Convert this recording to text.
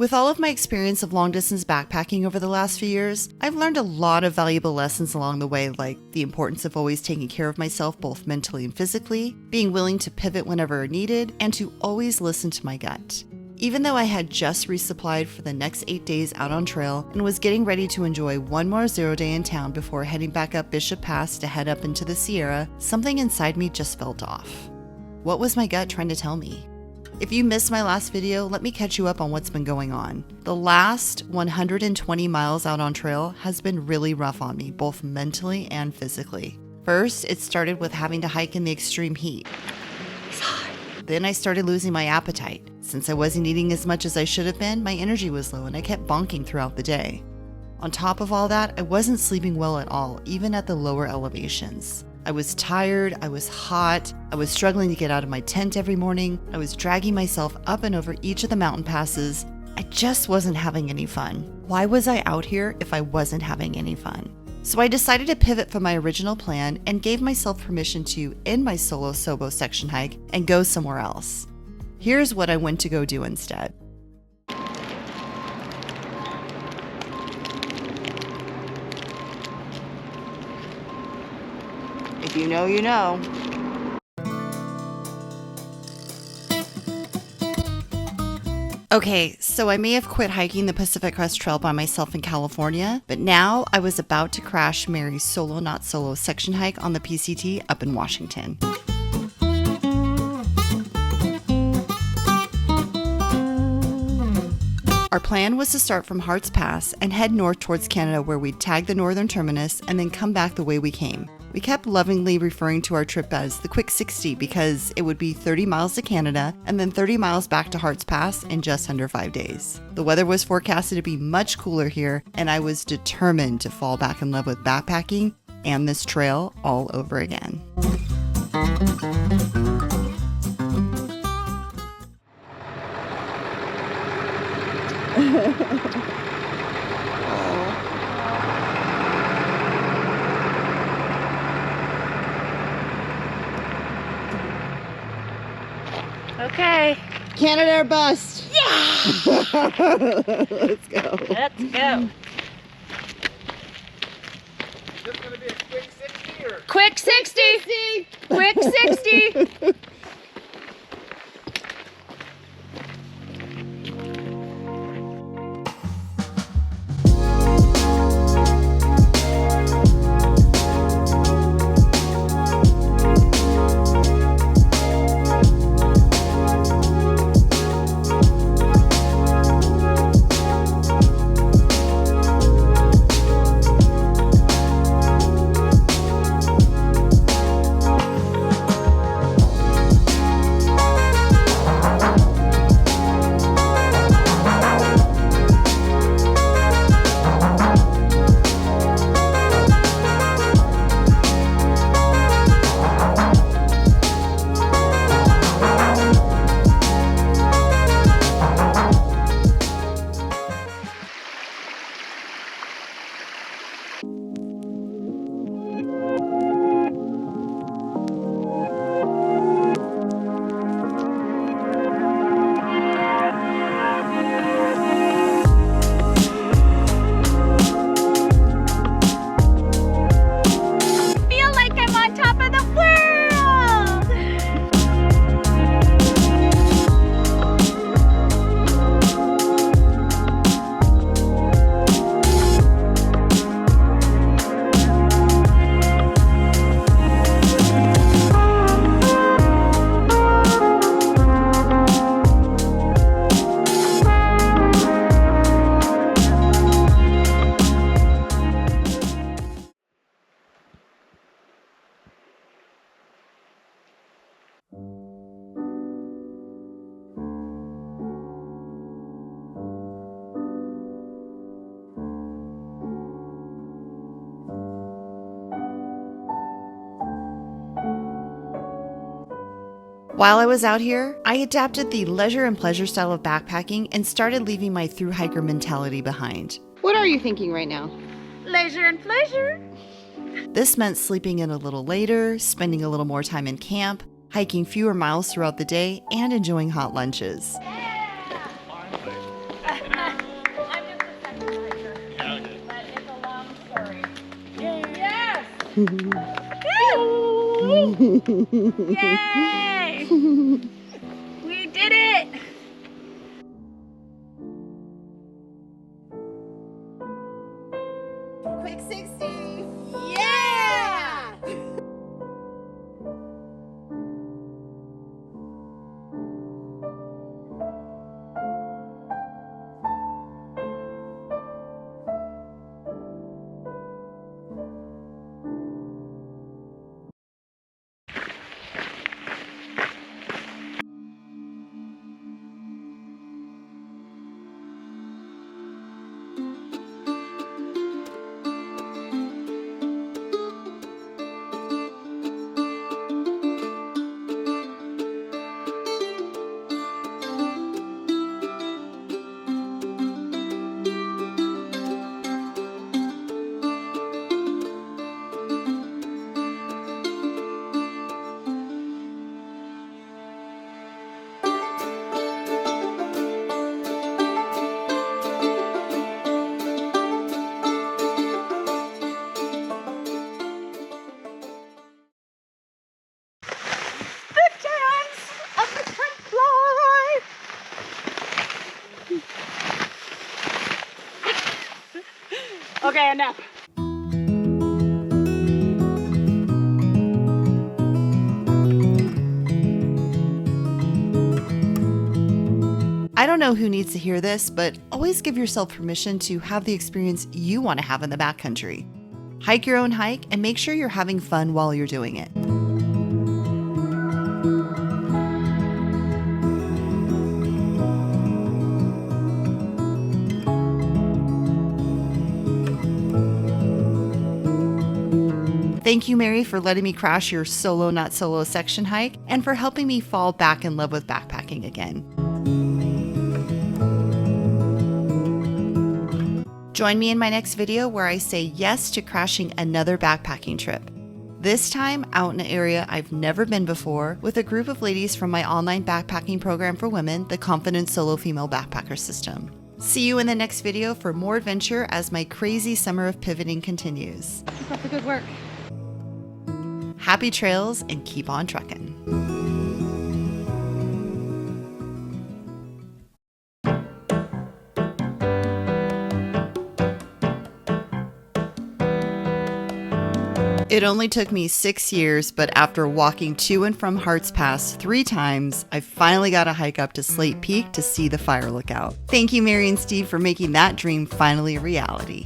With all of my experience of long-distance backpacking over the last few years, I've learned a lot of valuable lessons along the way, like the importance of always taking care of myself both mentally and physically, being willing to pivot whenever needed, and to always listen to my gut. Even though I had just resupplied for the next 8 days out on trail and was getting ready to enjoy one more 0 day in town before heading back up Bishop Pass to head up into the Sierra, something inside me just felt off. What was my gut trying to tell me? If you missed my last video, let me catch you up on what's been going on. The last 120 miles out on trail has been really rough on me, both mentally and physically. First, it started with having to hike in the extreme heat. Then I started losing my appetite. Since I wasn't eating as much as I should have been, my energy was low and I kept bonking throughout the day. On top of all that, I wasn't sleeping well at all, even at the lower elevations. I was tired, I was hot, I was struggling to get out of my tent every morning, I was dragging myself up and over each of the mountain passes. I just wasn't having any fun. Why was I out here if I wasn't having any fun? So I decided to pivot from my original plan and gave myself permission to end my solo SoBo section hike and go somewhere else. Here's what I went to go do instead. If you know, you know. Okay, so I may have quit hiking the Pacific Crest Trail by myself in California, but now I was about to crash Mary's Solo Not Solo section hike on the PCT up in Washington. Our plan was to start from Harts Pass and head north towards Canada, where we'd tag the northern terminus and then come back the way we came. We kept lovingly referring to our trip as the Quick 60 because it would be 30 miles to Canada and then 30 miles back to Harts Pass in just under 5 days. The weather was forecasted to be much cooler here, and I was determined to fall back in love with backpacking and this trail all over again. Okay. Canada or bust. Yeah! Let's go. Let's go. Is this going to be a quick 60 or? Quick 60! Quick 60! While I was out here, I adapted the leisure and pleasure style of backpacking and started leaving my thru-hiker mentality behind. What are you thinking right now? Leisure and pleasure. This meant sleeping in a little later, spending a little more time in camp, hiking fewer miles throughout the day, and enjoying hot lunches. Yay! We did it! Quick 60! Yeah! The dance of the tent fly! Okay, enough. I don't know who needs to hear this, but always give yourself permission to have the experience you want to have in the backcountry. Hike your own hike and make sure you're having fun while you're doing it. Thank you, Mary, for letting me crash your solo not solo section hike and for helping me fall back in love with backpacking again. Join me in my next video where I say yes to crashing another backpacking trip. This time out in an area I've never been before with a group of ladies from my online backpacking program for women, the Confident Solo Female Backpacker System. See you in the next video for more adventure as my crazy summer of pivoting continues. Keep up the good work. Happy trails and keep on trucking. It only took me 6 years, but after walking to and from Harts Pass 3 times, I finally got a hike up to Slate Peak to see the fire lookout. Thank you, Mary and Steve, for making that dream finally a reality.